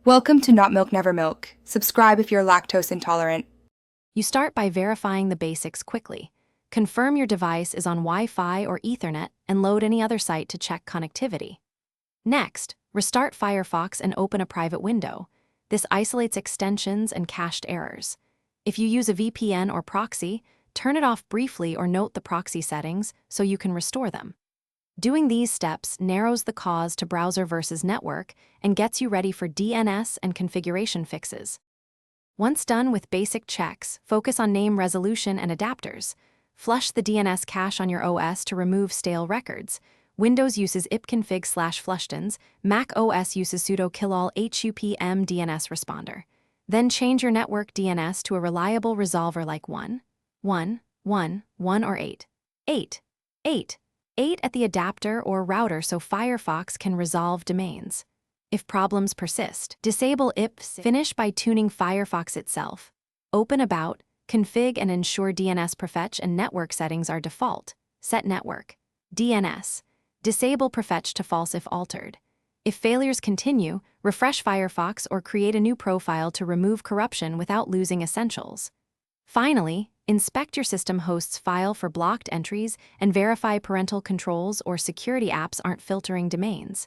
Welcome to Not Milk Never Milk. Subscribe if you're lactose intolerant. You start by verifying the basics quickly. Confirm your device is on Wi-Fi or Ethernet and load any other site to check connectivity. Next, restart Firefox and open a private window. This isolates extensions and cached errors. If you use a VPN or proxy, turn it off briefly or note the proxy settings so you can restore them. Doing these steps narrows the cause to browser versus network and gets you ready for DNS and configuration fixes. Once done with basic checks, focus on name resolution and adapters. Flush the DNS cache on your OS to remove stale records. Windows uses ipconfig/flushtons, Mac OS uses sudo killall HUPM DNS responder. Then change your network DNS to a reliable resolver like 1, 1, 1, 1 or 8, 8, 8, 8 at the adapter or router so Firefox can resolve domains. If problems persist, disable IPFS. Finish by tuning Firefox itself. Open About, config and ensure DNS prefetch and network settings are default. Set network. DNS. Disable prefetch to false if altered. If failures continue, refresh Firefox or create a new profile to remove corruption without losing essentials. Finally, inspect your system host's file for blocked entries and verify parental controls or security apps aren't filtering domains.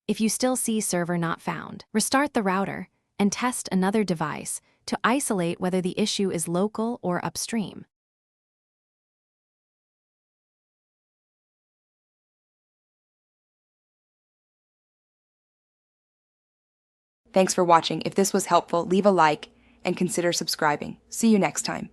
If you still see server not found, restart the router and test another device to isolate whether the issue is local or upstream. Thanks for watching. If this was helpful, leave a like and consider subscribing. See you next time.